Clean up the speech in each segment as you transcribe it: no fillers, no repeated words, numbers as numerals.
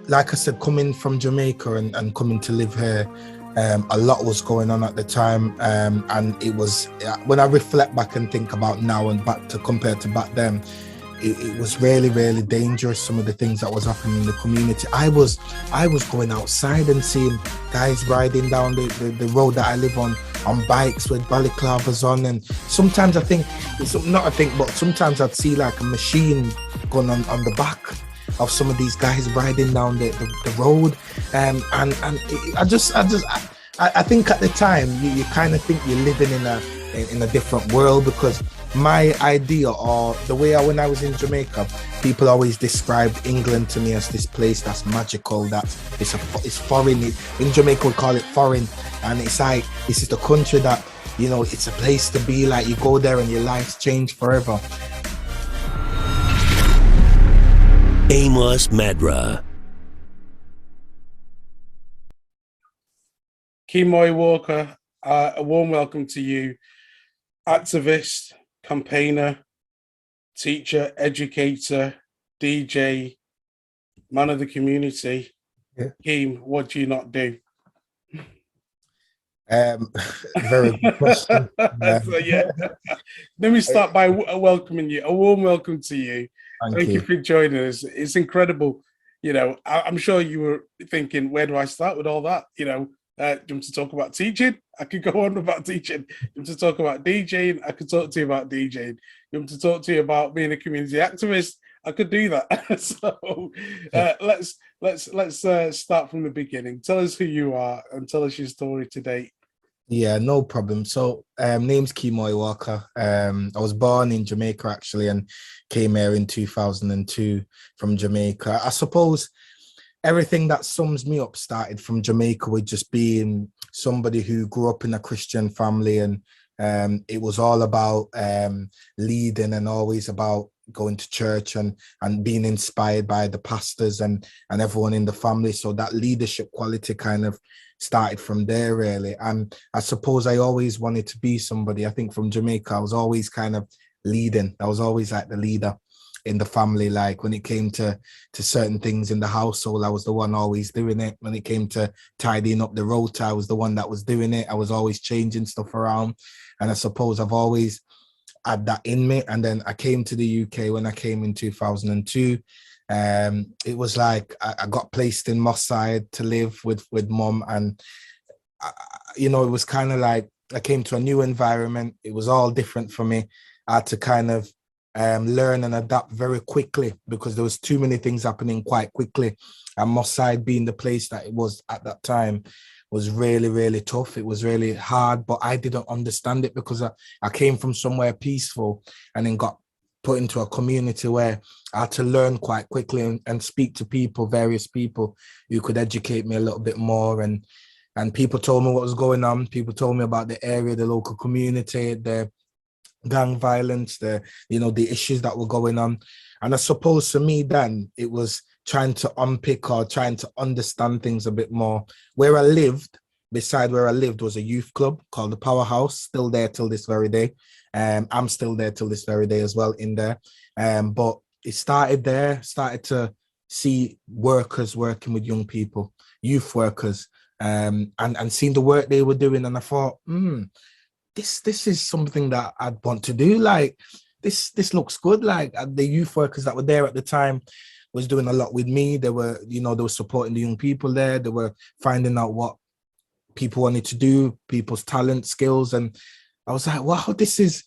like I said, coming from Jamaica and coming to live here, a lot was going on at the time, and it was when I reflect back and think about now and back to compared to back then, it was really, really dangerous. Some of the things that was happening in the community. I was going outside and seeing guys riding down the road that I live on bikes with balaclavas on, and sometimes but sometimes I'd see like a machine going on the back of some of these guys riding down the road, I think at the time you kind of think you're living in a different world, because my idea, or the way when I was in Jamaica, people always described England to me as this place that's magical, that it's foreign. In Jamaica we call it foreign, and it's like this is the country that, you know, it's a place to be. Like you go there and your life's changed forever. Amos Madra. Kemoy Walker, a warm welcome to you. Activist, campaigner, teacher, educator, DJ, man of the community. Yeah. Keem, what do you not do? Very good question. So, yeah. Let me start by welcoming you. A warm welcome to you. Thank you for joining us. It's incredible. You know, I'm sure you were thinking, where do I start with all that? You know, do you want to talk about teaching? I could go on about teaching. Do you want to talk about DJing? I could talk to you about DJing. You want to talk to you about being a community activist? I could do that. So let's start from the beginning. Tell us who you are and tell us your story to date. Yeah, no problem. So, name's Kemoy Walker. I was born in Jamaica actually, and came here in 2002 from Jamaica. I suppose everything that sums me up started from Jamaica with just being somebody who grew up in a Christian family, and it was all about leading and always about going to church and being inspired by the pastors and everyone in the family. So that leadership quality kind of started from there, really. And I suppose I always wanted to be somebody. I think from Jamaica, I was always kind of leading. I was always like the leader in the family. Like when it came to certain things in the household, I was the one always doing it. When it came to tidying up the rota, I was the one that was doing it. I was always changing stuff around. And I suppose I've always had that in me. And then I came to the UK when I came in 2002. It was like I got placed in Moss Side to live with mum, and you know, it was kind of like I came to a new environment. It was all different for me. I had to kind of learn and adapt very quickly, because there was too many things happening quite quickly. And Moss Side being the place that it was at that time was really, really tough. It was really hard, but I didn't understand it because I came from somewhere peaceful and then got put into a community where I had to learn quite quickly and speak to people, various people who could educate me a little bit more. And people told me what was going on. People told me about the area, the local community, the gang violence, the issues that were going on. And I suppose for me then, it was trying to unpick or trying to understand things a bit more. Where I lived, beside where I lived, was a youth club called the Powerhouse, still there till this very day. I'm still there till this very day as well in there. But it started to see workers working with young people, youth workers, and seeing the work they were doing. And I thought, this is something that I'd want to do. Like this looks good. Like the youth workers that were there at the time was doing a lot with me. They were supporting the young people there. They were finding out what people wanted to do, people's talent, skills. And I was like, wow, this is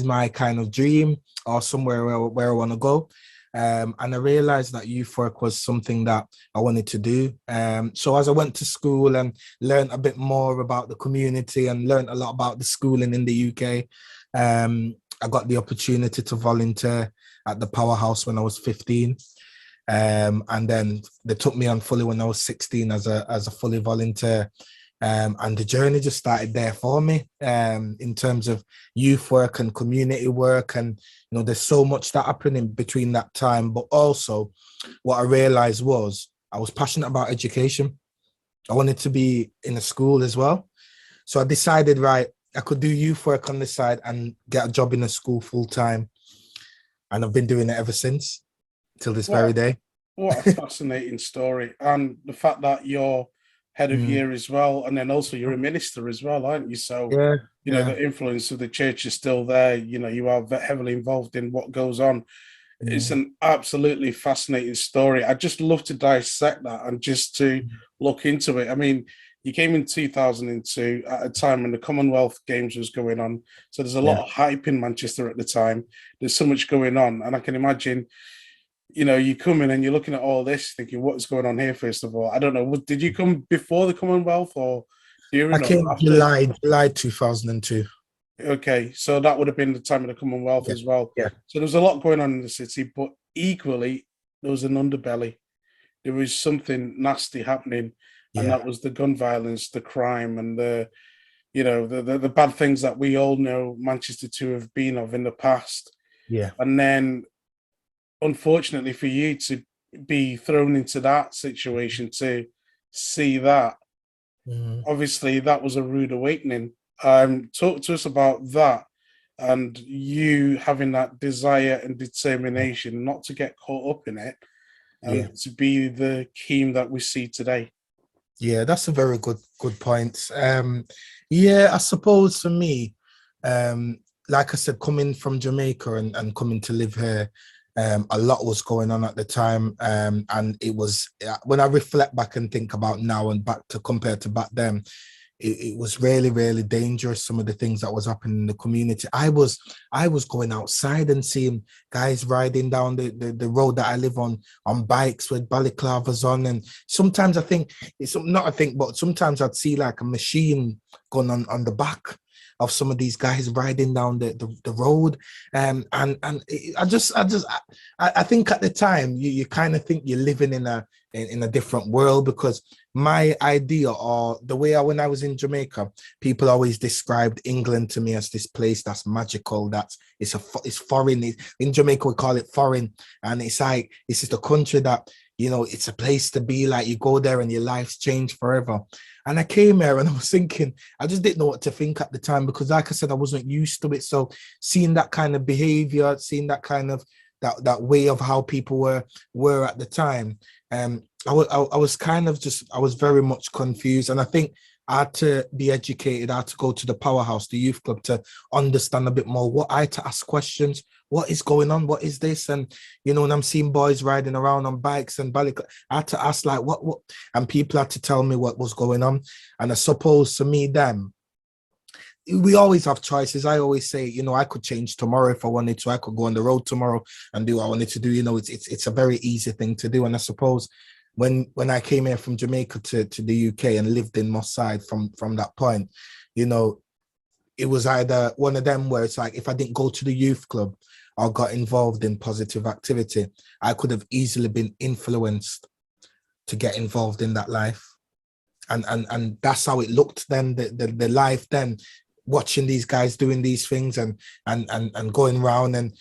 my kind of dream, or somewhere where I want to go. And I realized that youth work was something that I wanted to do. So as I went to school and learned a bit more about the community and learned a lot about the schooling in the UK, I got the opportunity to volunteer at the Powerhouse when I was 15. And then they took me on fully when I was 16 as a fully volunteer. And the journey just started there for me, in terms of youth work and community work. And, there's so much that happened in between that time. But also what I realized was I was passionate about education. I wanted to be in a school as well. So I decided, right, I could do youth work on the side and get a job in a school full time. And I've been doing it ever since, till this very day. What a fascinating story. And the fact that you're head of Mm, year as well, and then also you're a minister as well, aren't you? So, yeah, yeah. the influence of the church is still there. You are heavily involved in what goes on. It's Mm, an absolutely fascinating story. I'd just love to dissect that and just to look into it. I mean, you came in 2002 at a time when the Commonwealth Games was going on. So there's a lot yeah. of hype in Manchester at the time. There's so much going on. And I can imagine, you come in and you're looking at all this, thinking, what's going on here, first of all? I don't know. Did you come before the Commonwealth or I during or came after? July 2002. Okay, so that would have been the time of the Commonwealth Yeah, as well. yeah, So there was a lot going on in the city, but equally, there was an underbelly. There was something nasty happening, and yeah, that was the gun violence, the crime, and the bad things that we all know Manchester to have been of in the past. yeah. And then, unfortunately for you to be thrown into that situation, to see that, Mm. obviously that was a rude awakening. Talk to us about that and you having that desire and determination not to get caught up in it Yeah. and to be the Keem that we see today. Yeah, that's a very good point. Yeah, I suppose for me, um, like I said, coming from Jamaica and coming to live here, a lot was going on at the time. And it was when I reflect back and think about now and back to compared to back then, it was really, really dangerous. Some of the things that was happening in the community. I was going outside and seeing guys riding down the road that I live on bikes with balaclavas on. And sometimes I think it's not I think, but sometimes I'd see like a machine going on the back of some of these guys riding down the road. I think at the time you kind of think you're living in a different world, because my idea, or the way when I was in Jamaica, people always described England to me as this place that's magical, it's foreign. In Jamaica we call it foreign, and it's like this is the country that it's a place to be. Like you go there and your life's changed forever. And I came here and I was thinking, I just didn't know what to think at the time, because like I said, I wasn't used to it. So seeing that kind of behavior, seeing that kind of that way of how people were at the time, I was kind of I was very much confused. And I think I had to be educated. I had to go to the powerhouse, the youth club, to understand a bit more. I had to ask questions. What is going on? What is this? And when I'm seeing boys riding around on bikes and balik, I had to ask like what, and people had to tell me what was going on. And I suppose for me, then we always have choices. I always say, I could change tomorrow if I wanted to. I could go on the road tomorrow and do what I wanted to do. It's a very easy thing to do. And I suppose when I came here from Jamaica to the UK and lived in Moss Side from that point, it was either one of them where it's like, if I didn't go to the youth club or got involved in positive activity, I could have easily been influenced to get involved in that life. And that's how it looked then, the life then, watching these guys doing these things and going around and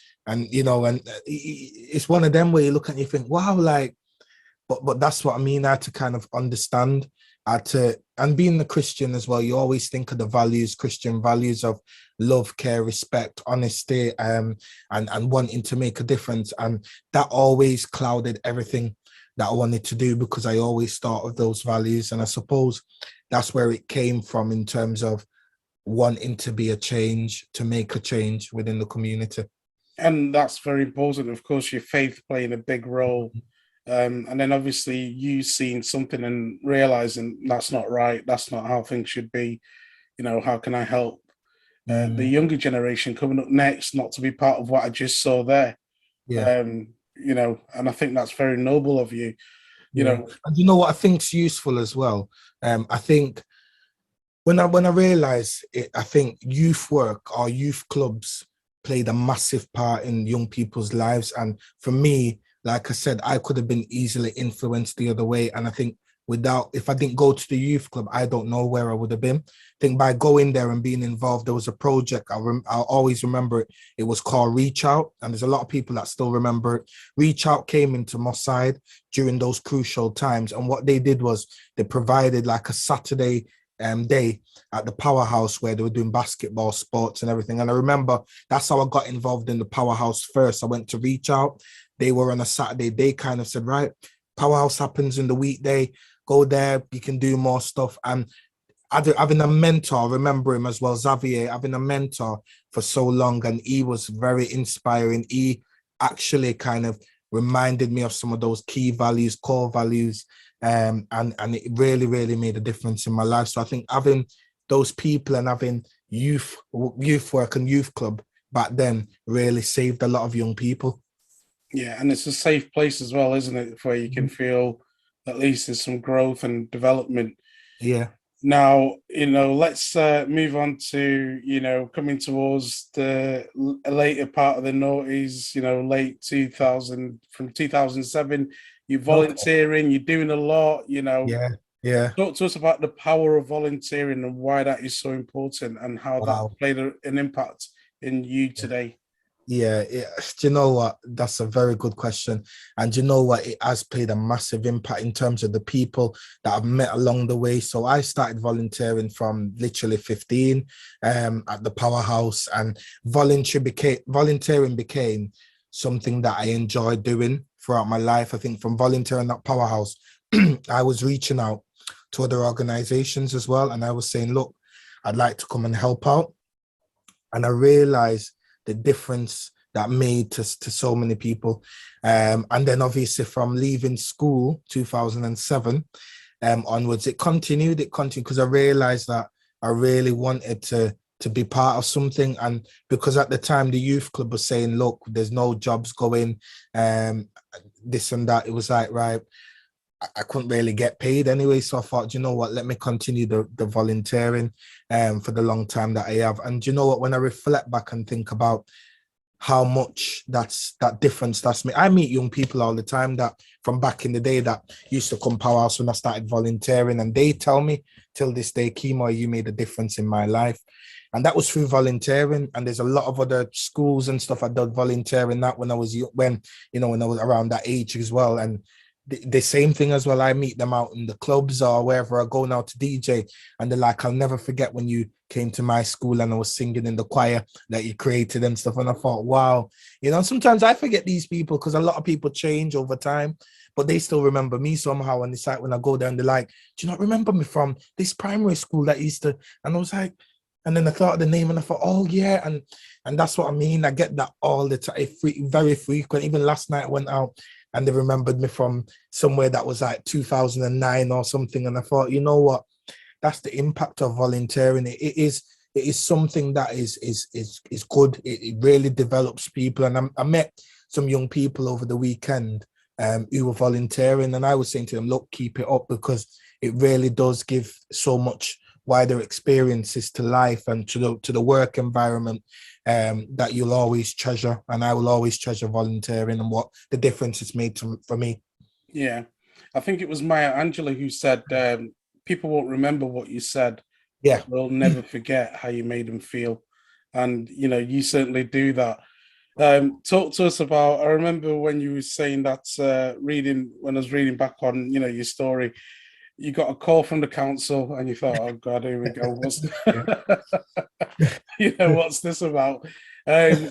it's one of them where you look and you think, wow, like, but that's what I mean. I had to kind of understand. And being a Christian as well, you always think of the values, Christian values of love, care, respect, honesty, and wanting to make a difference. And that always clouded everything that I wanted to do, because I always thought of those values. And I suppose that's where it came from, in terms of wanting to be a change, to make a change within the community. And that's very important. Of course, your faith playing a big role. And then obviously you seeing something and realizing that's not right, that's not how things should be. How can I help the younger generation coming up next not to be part of what I just saw there? Yeah. And I think that's very noble of you. Yeah. And you know what I think's useful as well? I think when I realized it, I think youth work or youth clubs played a massive part in young people's lives. And for me, like I said, I could have been easily influenced the other way. And I think if I didn't go to the youth club, I don't know where I would have been. I think by going there and being involved, there was a project. I'll always remember it. It was called Reach Out. And there's a lot of people that still remember it. Reach Out came into Moss Side during those crucial times. And what they did was they provided like a Saturday day at the powerhouse where they were doing basketball, sports and everything. And I remember that's how I got involved in the powerhouse first. I went to Reach Out. they were on a Saturday, they kind of said, right, Powerhouse happens in the weekday, go there, you can do more stuff. And having a mentor, remember him as well, Xavier, having a mentor for so long, and he was very inspiring. He actually kind of reminded me of some of those key values, core values, and it really, really made a difference in my life. So I think having those people and having youth work and youth club back then really saved a lot of young people. Yeah, and it's a safe place as well, isn't it, where you can feel at least there's some growth and development. Yeah. Now, let's move on to, coming towards the later part of the noughties, late 2000, from 2007, you're volunteering, you're doing a lot, Yeah, yeah. Talk to us about the power of volunteering and why that is so important and how that played an impact in you today. Yeah, do you know what? That's a very good question. And you know what? It has played a massive impact in terms of the people that I've met along the way. So I started volunteering from literally 15 at the Powerhouse, and volunteering became something that I enjoyed doing throughout my life. I think from volunteering at Powerhouse, I was reaching out to other organizations as well. And I was saying, look, I'd like to come and help out. And I realized the difference that made to so many people. And then obviously from leaving school, 2007 onwards, it continued because I realized that I really wanted to be part of something. And because at the time the youth club was saying, look, there's no jobs going, this and that, it was like, right, I couldn't really get paid anyway. So I thought, you know what, let me continue the volunteering for the long time that I have. And you know what, when I reflect back and think about how much that difference that's made, I meet young people all the time that from back in the day that used to come Powerhouse when I started volunteering, and they tell me till this day, Kemoy, you made a difference in my life. And that was through volunteering. And there's a lot of other schools and stuff I did volunteering that when I was around that age as well. And the same thing as well. I meet them out in the clubs or wherever I go now to DJ, and they're like, I'll never forget when you came to my school and I was singing in the choir that you created and stuff. And I thought, wow, sometimes I forget these people because a lot of people change over time, but they still remember me somehow. And it's like when I go there and they're like, do you not remember me from this primary school that used to? And I was like, and then I thought of the name and I thought, oh yeah. And that's what I mean. I get that all the time, very frequent. Even last night I went out and they remembered me from somewhere that was like 2009 or something. And I thought, you know what? That's the impact of volunteering. It is something that is good. It really develops people. And I met some young people over the weekend who were volunteering, and I was saying to them, look, keep it up, because it really does give so much wider experiences to life and to the work environment that you'll always treasure. And I will always treasure volunteering and what the difference it's made for me. Yeah, I think it was Maya Angelou who said, people won't remember what you said. Yeah, they'll never forget how you made them feel. And, you certainly do that. Talk to us about, I remember when you were saying that when I was reading back on, your story, you got a call from the council and you thought, oh God, here we go. What's what's this about?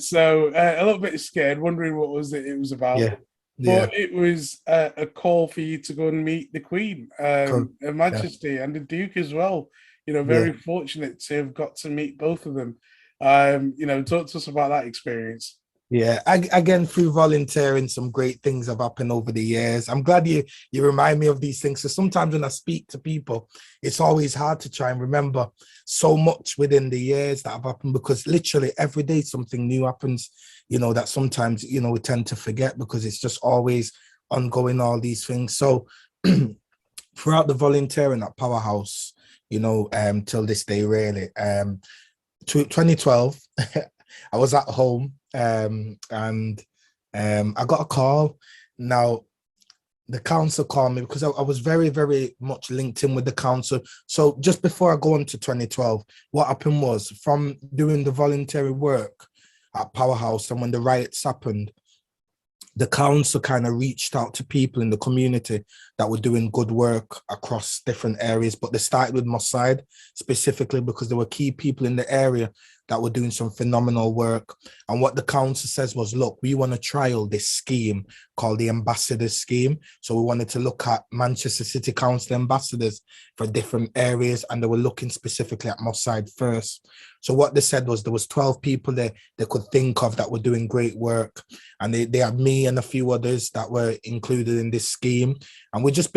So a little bit scared, wondering what it was about. Yeah. But it was a call for you to go and meet the Queen, Her Majesty, and the Duke as well. Very fortunate to have got to meet both of them. Talk to us about that experience. Yeah, again, through volunteering, some great things have happened over the years. I'm glad you remind me of these things. So sometimes when I speak to people, it's always hard to try and remember so much within the years that have happened, because literally every day something new happens, that sometimes, we tend to forget because it's just always ongoing, all these things. So throughout the volunteering at Powerhouse, till this day, really, 2012, I was at home and I got a call. Now, the council called me because I was very, very much linked in with the council. So just before I go on to 2012, what happened was, from doing the voluntary work at Powerhouse, and when the riots happened, the council kind of reached out to people in the community that were doing good work across different areas, but they started with Mossad specifically because there were key people in the area that were doing some phenomenal work. And what the council says was, look, we want to trial this scheme called the Ambassador Scheme. So we wanted to look at Manchester City Council ambassadors for different areas, and they were looking specifically at Moss Side first. So what they said was there was 12 people they could think of that were doing great work. And they had me and a few others that were included in this scheme. And we're just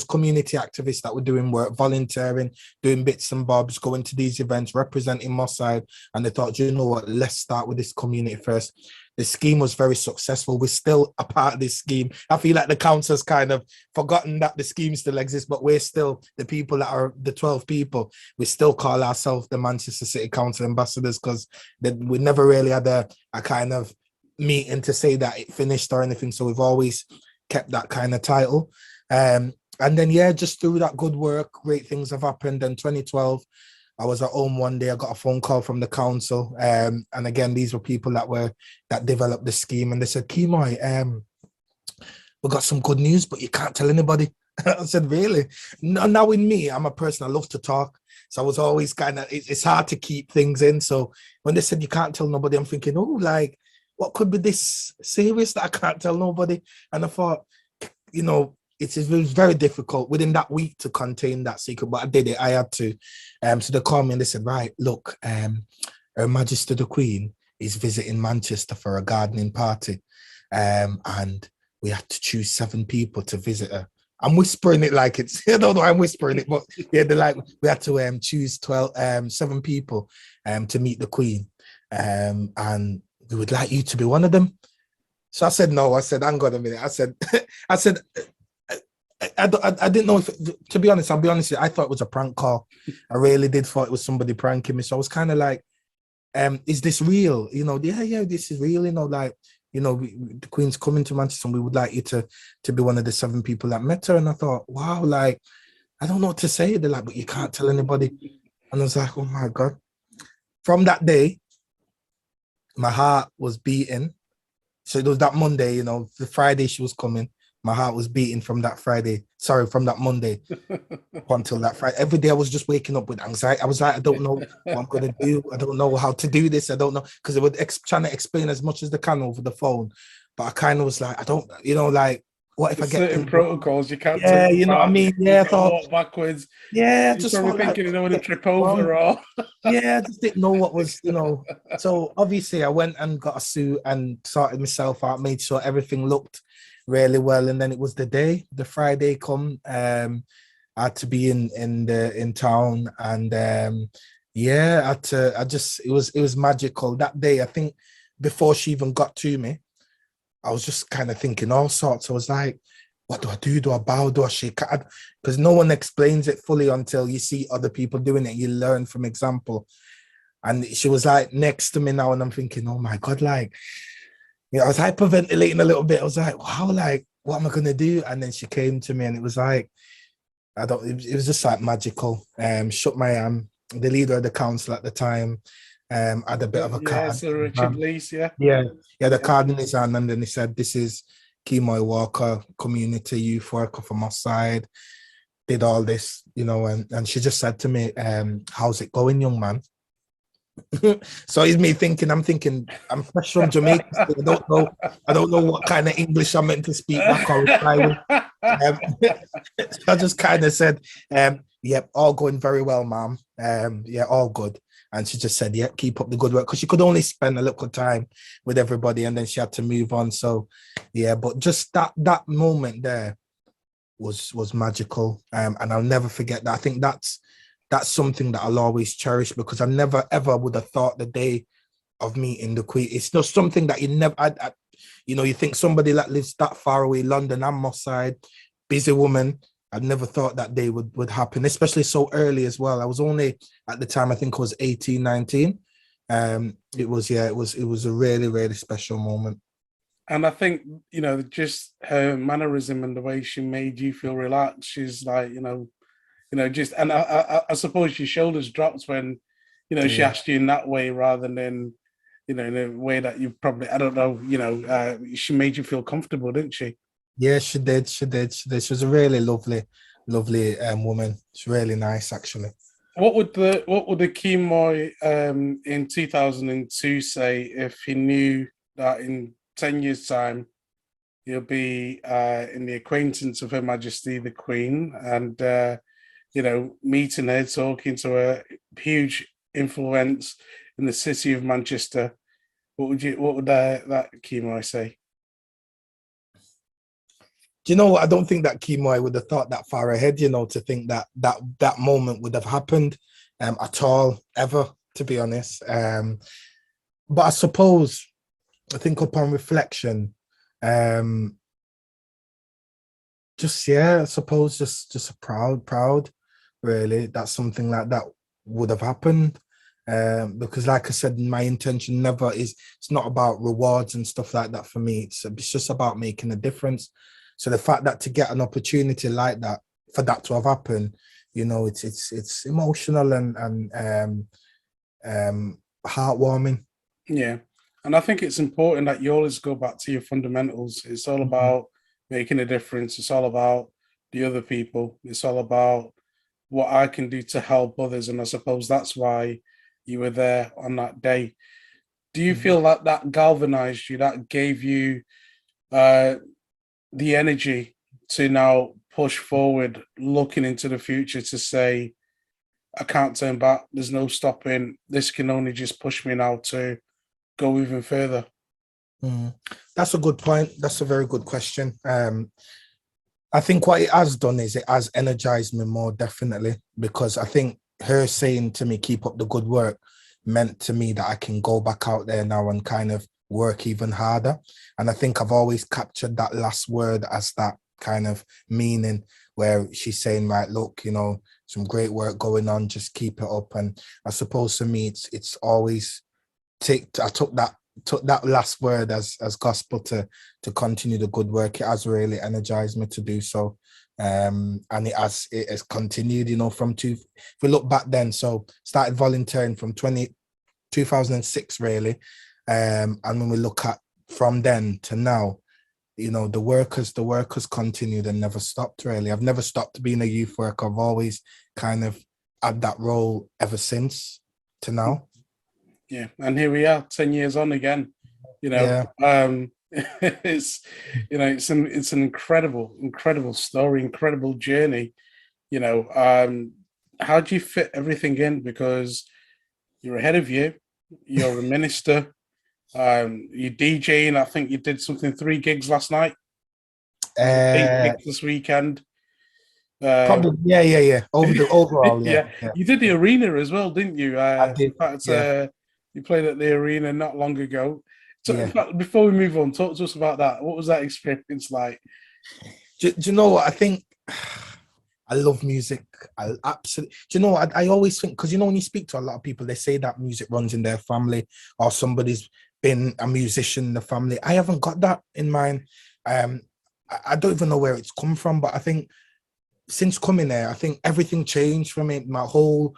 community activists that were doing work, volunteering, doing bits and bobs, going to these events, representing Moss Side. And they thought, you know what, let's start with this community first. The scheme was very successful. We're still a part of this scheme. I feel like the council's kind of forgotten that the scheme still exists, but we're still the people that are the 12 people. We still call ourselves the Manchester City Council ambassadors, because we never really had a kind of meeting to say that it finished or anything. So we've always kept that kind of title. And then, yeah, just through that good work, great things have happened. In 2012, I was at home one day, I got a phone call from the council. And again, these were people that developed the scheme. And they said, Kemoy, we got some good news, but you can't tell anybody. I said, really? No, now in me, I'm a person, I love to talk. So I was always kind of, it's hard to keep things in. So when they said you can't tell nobody, I'm thinking, oh, like, what could be this serious that I can't tell nobody? And I thought, you know, it was very difficult within that week to contain that secret, but I did it. I had to. So they called me and they said, right, look, Her Majesty the Queen is visiting Manchester for a gardening party. And we had to choose 7 people to visit her. I'm whispering it like it's, I don't know, I'm whispering it, but yeah, they're like, we had to choose 7 people to meet the Queen. And we would like you to be one of them. So I said, no. I said, hang on a minute. I said, I didn't know if, to be honest, I'll be honest with you, I thought it was a prank call. I really did thought it was somebody pranking me. So I was kind of like, is this real? You know, yeah, this is real. You know, like, you know, the Queen's coming to Manchester and we would like you to be one of the 7 people that met her. And I thought, wow, like, I don't know what to say. They're like, but you can't tell anybody. And I was like, oh my God. From that day, my heart was beating. So it was that Monday, you know, the Friday she was coming. My heart was beating from that Monday up until that Friday. Every day I was just waking up with anxiety. I was like, I don't know what I'm going to do. I don't know how to do this. I don't know. Because they were trying to explain as much as they can over the phone. But I kind of was like, I don't, you know, like, what if I get certain protocols you can't yeah, you know what I mean? Yeah, I thought, walk backwards. Yeah, You're just probably thinking you don't want to trip over or yeah, I just didn't know what was, you know. So obviously I went and got a suit and sorted myself out, made sure everything looked really well. And then it was the Friday come. I had to be in town, and yeah, it was magical. That day, I think before she even got to me, I was just kind of thinking all sorts. I was like, what do I do? Do I bow? Do I shake? Because no one explains it fully until you see other people doing it. You learn from example. And she was like next to me now, and I'm thinking, oh my God, like, you know, I was hyperventilating a little bit. I was like, wow, like, what am I gonna do? And then she came to me, and it was like, it was just like magical. Shook my hand. The leader of the council at the time had a bit of a card. Sir Richard Leese, yeah. Yeah, the card in his hand, and then he said, this is Kemoy Walker, community youth worker from Moss Side, did all this, you know, and she just said to me, how's it going, young man? So it's me thinking, I'm fresh from Jamaica. So I don't know what kind of English I'm meant to speak back or reply with. I just kind of said, yep, all going very well, ma'am. Yeah, all good. And she just said, yeah, keep up the good work. Because she could only spend a little time with everybody and then she had to move on. So yeah, but just that moment there was magical. And I'll never forget that. I think that's something that I'll always cherish, because I never ever would have thought the day of meeting the Queen. It's not something that you never, you know, you think somebody that lives that far away, London and Moss Side, busy woman. I'd never thought that day would happen, especially so early as well. I was only, at the time, I think I was 18, 19. It was a really, really special moment. And I think, you know, just her mannerism and the way she made you feel relaxed, she's like, you know, just, and I suppose your shoulders dropped when, you know, she asked you in that way rather than, you know, in a way that you probably, I don't know, you know, she made you feel comfortable, didn't she? Yeah, she did. She was a really lovely woman. She's really nice, actually. what would the Kemoy in 2002 say if he knew that in 10 years' time he'll be in the acquaintance of Her Majesty the Queen and meeting her, talking to her, huge influence in the city of Manchester? What would that Kemoy say? Do you know what? I don't think that Kemoy would have thought that far ahead, to think that moment would have happened at all, ever, to be honest. But I suppose, I think upon reflection, I suppose just proud, really, that something like that would have happened. Because like I said, my intention never is, it's not about rewards and stuff like that for me. It's just about making a difference. So the fact that to get an opportunity like that, for that to have happened, it's emotional and heartwarming. Yeah. And I think it's important that you always go back to your fundamentals. It's all about making a difference. It's all about the other people. It's all about what I can do to help others. And I suppose that's why you were there on that day. Do you feel that galvanized you, that gave you the energy to now push forward, looking into the future to say, I can't turn back. There's no stopping. This can only just push me now to go even further? That's a good point. That's a very good question. I think what it has done is it has energized me more, definitely, because I think her saying to me, keep up the good work, meant to me that I can go back out there now and kind of work even harder. And I think I've always captured that last word as that kind of meaning where she's saying, right, look, some great work going on, just keep it up. And I suppose for me, it's always I took that last word as gospel to continue the good work. It has really energized me to do so. And it has continued, if we look back then, so started volunteering from 2006 really. And when we look at from then to now, the work has continued and never stopped really. I've never stopped being a youth worker. I've always kind of had that role ever since to now. Yeah, and here we are 10 years on again. It's it's an incredible story, incredible journey. How do you fit everything in? Because you're ahead of you're a minister, you're DJing. I think you did 3 gigs last night. 8 gigs this weekend. Probably, yeah. Overall, yeah. You did the arena as well, didn't you? I did. In fact, you played at the arena not long ago. So, in fact, before we move on, talk to us about that. What was that experience like? Do you know what I think? I love music. I absolutely. Do you know what I always think? Because when you speak to a lot of people, they say that music runs in their family, or somebody's been a musician in the family. I haven't got that in mind. I don't even know where it's come from, but I think since coming there, I think everything changed for me. My whole,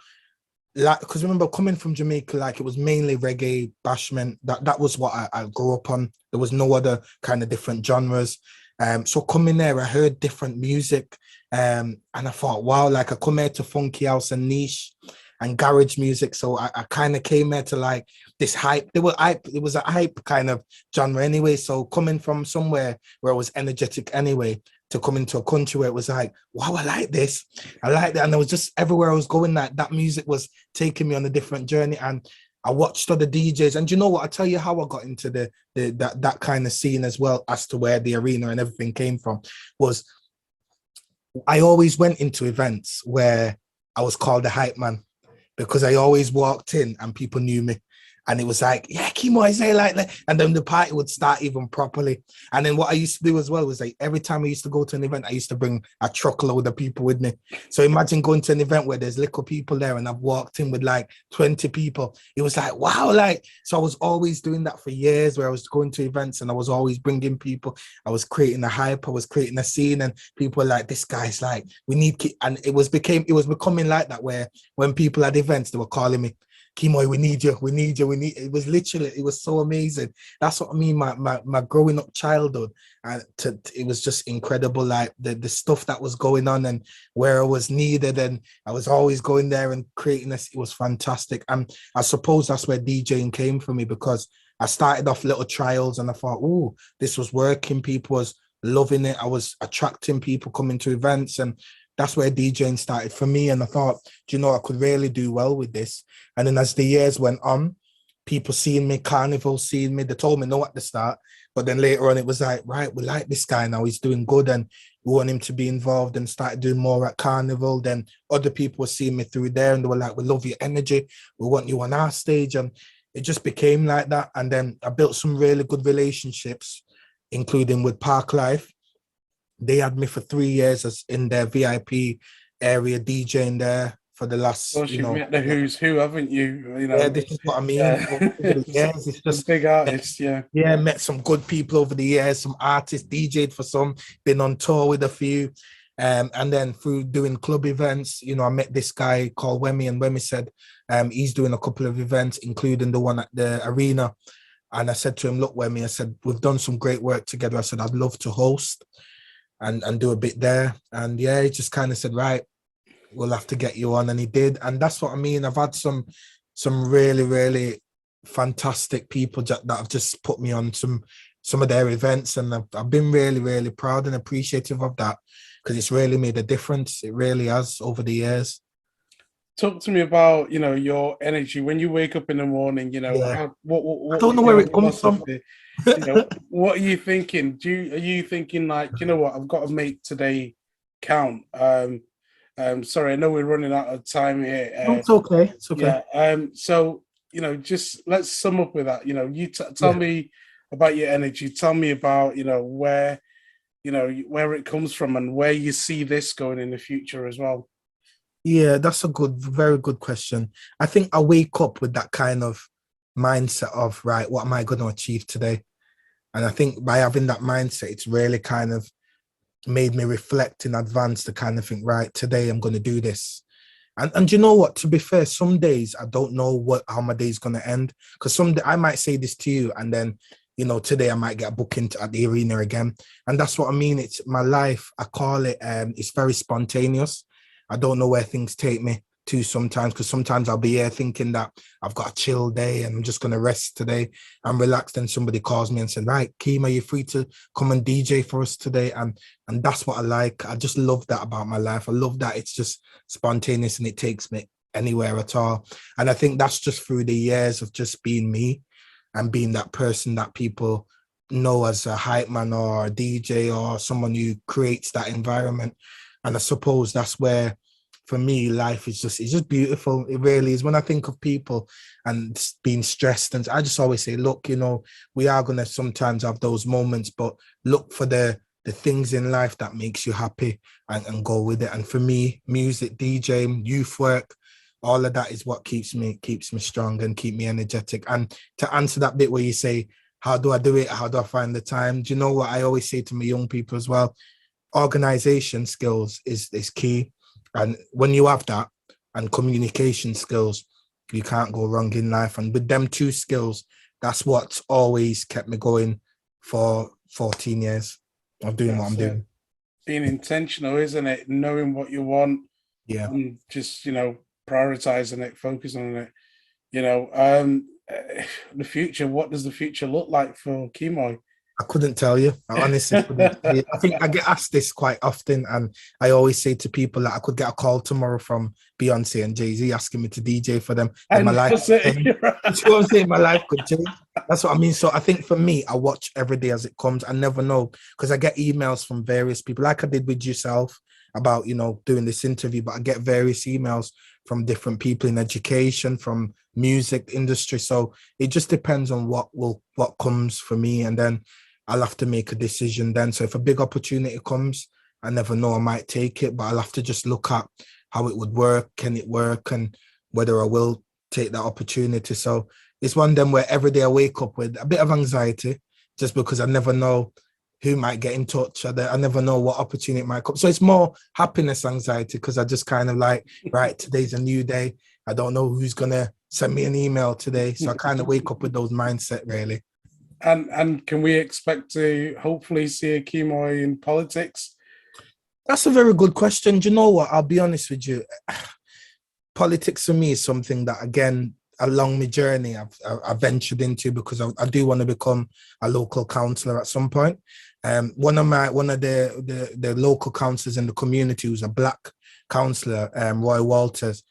because remember coming from Jamaica, it was mainly reggae, bashment. That was what I grew up on. There was no other kind of different genres. So coming there, I heard different music, and I thought, wow, I come here to funky house and niche and garage music. So I kind of came here to this hype. It was a hype kind of genre anyway. So coming from somewhere where I was energetic anyway, to come into a country where it was wow, I like this. I like that. And it was just everywhere I was going, that music was taking me on a different journey. And I watched other DJs. And you know what? I'll tell you how I got into that kind of scene as well, as to where the arena and everything came from, was I always went into events where I was called the hype man, because I always walked in and people knew me. And it was Kemoy, say like that. And then the party would start even properly. And then what I used to do as well was every time I used to go to an event, I used to bring a truckload of people with me. So imagine going to an event where there's little people there and I've walked in with 20 people. It was wow, so I was always doing that for years, where I was going to events and I was always bringing people. I was creating a hype, I was creating a scene, and people were this guy's we need, and it was becoming like that, where when people had events, they were calling me, Kemoy, we need you, we need you, we need. It was literally, it was so amazing. That's what I mean. My growing up childhood, and it was just incredible. Like the stuff that was going on and where I was needed, and I was always going there and creating this. It was fantastic, and I suppose that's where DJing came for me, because I started off little trials, and I thought, oh, this was working. People was loving it. I was attracting people coming to events, and that's where DJing started for me. And I thought, do you know, I could really do well with this. And then as the years went on, people seeing me, Carnival seeing me, they told me no at the start, but then later on it was like, right, we like this guy now, he's doing good, and we want him to be involved, and started doing more at Carnival. Then other people were seeing me through there, and they were like, we love your energy, we want you on our stage. And it just became like that. And then I built some really good relationships, including with Park Life. They had me for 3 years as in their VIP area, DJing there for the last, you've met the who's who, haven't you? You know, yeah, this is what I mean. yeah. Over the years, it's just big artists, yeah. Yeah, met some good people over the years, some artists, DJed for some, been on tour with a few. And then through doing club events, I met this guy called Wemi, and Wemi said he's doing a couple of events, including the one at the arena. And I said to him, look, Wemi, I said, we've done some great work together. I said, I'd love to host and do a bit there. And yeah, he just kind of said, right, we'll have to get you on. And he did. And that's what I mean. I've had some really, really fantastic people that have just put me on some of their events. And I've been really, really proud and appreciative of that, because it's really made a difference. It really has over the years. Talk to me about, your energy when you wake up in the morning, Yeah. what I don't know where it comes from. What are you thinking? Are you thinking like, you know what, I've got to make today count? Sorry, I know we're running out of time here. No, it's okay. It's okay. Yeah. So, just let's sum up with that. You tell me about your energy. Tell me about, where it comes from and where you see this going in the future as well. Yeah, that's a very good question. I think I wake up with that kind of mindset of, right, what am I going to achieve today? And I think by having that mindset, it's really kind of made me reflect in advance to kind of think, right, today I'm going to do this. And you know what, to be fair, some days I don't know how my day's going to end, because someday I might say this to you, and then, today I might get a booking at the arena again. And that's what I mean. It's my life. I call it, it's very spontaneous. I don't know where things take me to sometimes, because sometimes I'll be here thinking that I've got a chill day and I'm just going to rest today. I'm relaxed, and somebody calls me and said, right, Keem, are you free to come and DJ for us today? And that's what I like. I just love that about my life. I love that it's just spontaneous and it takes me anywhere at all. And I think that's just through the years of just being me and being that person that people know as a hype man or a DJ or someone who creates that environment. And I suppose that's where, for me, life is it's just beautiful. It really is. When I think of people and being stressed, and I just always say, look, we are going to sometimes have those moments, but look for the things in life that makes you happy and go with it. And for me, music, DJing, youth work, all of that is what keeps me strong and keep me energetic. And to answer that bit where you say, how do I do it? How do I find the time? Do you know what I always say to my young people as well? Organization skills is key. And when you have that and communication skills, you can't go wrong in life. And with them two skills, that's what's always kept me going for 14 years of doing what I'm doing. Being intentional, isn't it? Knowing what you want. Yeah. And just, prioritizing it, focusing on it. The future, what does the future look like for Kemoy? I couldn't tell you. I honestly couldn't tell you. I think I get asked this quite often, and I always say to people that I could get a call tomorrow from Beyonce and Jay-Z asking me to DJ for them. And my life could change. You know what I'm saying? My life could change. That's what I mean. So I think for me, I watch every day as it comes. I never know, because I get emails from various people, like I did with yourself about, doing this interview, but I get various emails from different people in education, from music industry. So it just depends on what comes for me. And then I'll have to make a decision then. So if a big opportunity comes, I never know, I might take it, but I'll have to just look at how it would work, can it work, and whether I will take that opportunity. So it's one of them where every day I wake up with a bit of anxiety, just because I never know who might get in touch. I never know what opportunity might come. So it's more happiness, anxiety, because I just kind of like, right, today's a new day. I don't know who's going to send me an email today. So I kind of wake up with those mindset, really. And can we expect to hopefully see a Kemoy in politics? That's a very good question. Do you know what? I'll be honest with you. Politics for me is something that, again, along my journey, I've ventured into because I do want to become a local councillor at some point. One of the local councillors in the community, who's a Black councillor, Roy Walters,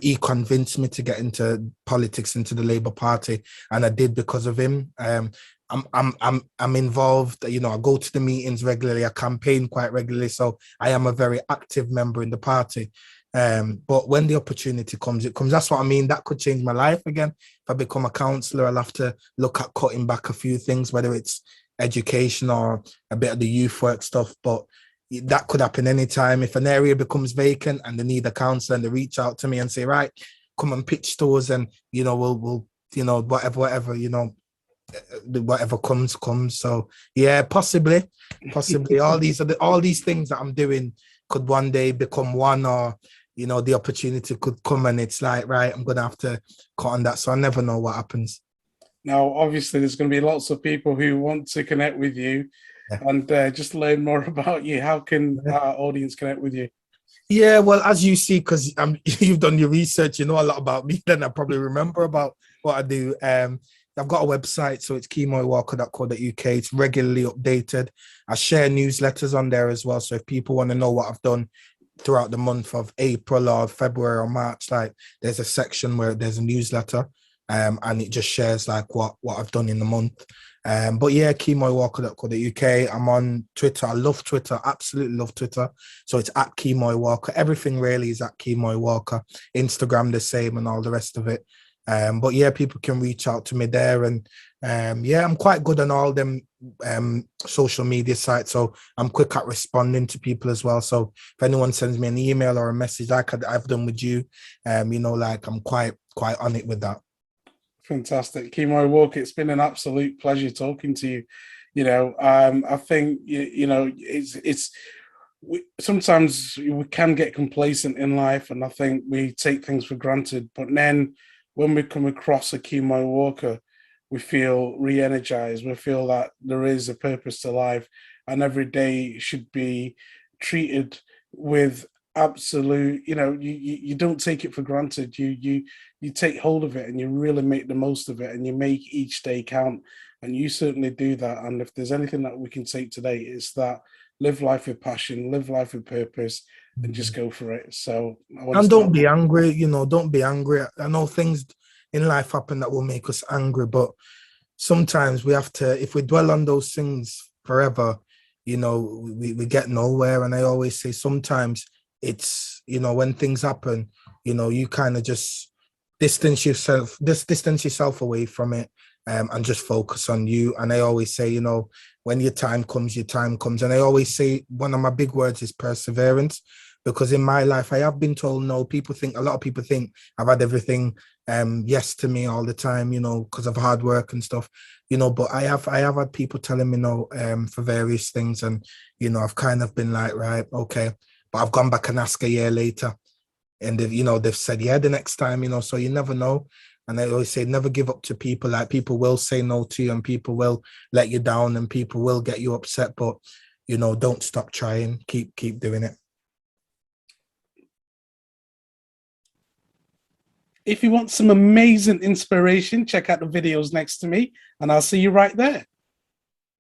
he convinced me to get into politics, into the Labour Party, and I did because of him. I'm involved. You know, I go to the meetings regularly. I campaign quite regularly, so I am a very active member in the party. But when the opportunity comes, it comes. That's what I mean. That could change my life again. If I become a councillor, I'll have to look at cutting back a few things, whether it's education or a bit of the youth work stuff. But that could happen anytime. If an area becomes vacant and they need a councillor, and they reach out to me and say, right, come and pitch stores, and we'll whatever whatever comes. So yeah, possibly all these things that I'm doing could one day become one, or the opportunity could come and it's like, right, I'm gonna have to cut on that. So I never know what happens. Now, obviously, there's going to be lots of people who want to connect with you and just learn more about you. How can our audience connect with you? Yeah, well, as you see, because you've done your research, you know a lot about me, then I probably remember about what I do. I've got a website, so it's kemoywalker.co.uk. It's regularly updated. I share newsletters on there as well. So if people want to know what I've done throughout the month of April or February or March, like there's a section where there's a newsletter, and it just shares like what I've done in the month. But yeah, kemoywalker.co.uk. I'm on Twitter. I love Twitter. Absolutely love Twitter. So it's at Kemoy Walker. Everything really is at Kemoy Walker. Instagram the same and all the rest of it. But yeah, people can reach out to me there, and yeah, I'm quite good on all them social media sites, so I'm quick at responding to people as well. So if anyone sends me an email or a message like I've done with you, like I'm quite on it with that. Fantastic. Kemoy Walker, it's been an absolute pleasure talking to you. I think sometimes we can get complacent in life, and I think we take things for granted, but then when we come across a Kemoy Walker, we feel re-energized. We feel that there is a purpose to life, and every day should be treated with absolute, you don't take it for granted. You take hold of it and you really make the most of it, and you make each day count. And you certainly do that. And if there's anything that we can take today, it's that live life with passion, live life with purpose, and just go for it. So don't be angry, don't be angry. I know things in life happen that will make us angry, but sometimes we have to, if we dwell on those things forever, we get nowhere. And I always say sometimes it's, when things happen, you kind of just distance yourself away from it, and just focus on you. And I always say, when your time comes. And I always say one of my big words is perseverance, because in my life, I have been told no. A lot of people think I've had everything yes to me all the time, because of hard work and stuff, but I have had people telling me no for various things. And, I've kind of been like, right, okay. But I've gone back and asked a year later, and they've said, yeah, the next time, so you never know. And I always say, never give up to people. Like, people will say no to you, and people will let you down, and people will get you upset, but, don't stop trying. Keep doing it. If you want some amazing inspiration, check out the videos next to me, and I'll see you right there.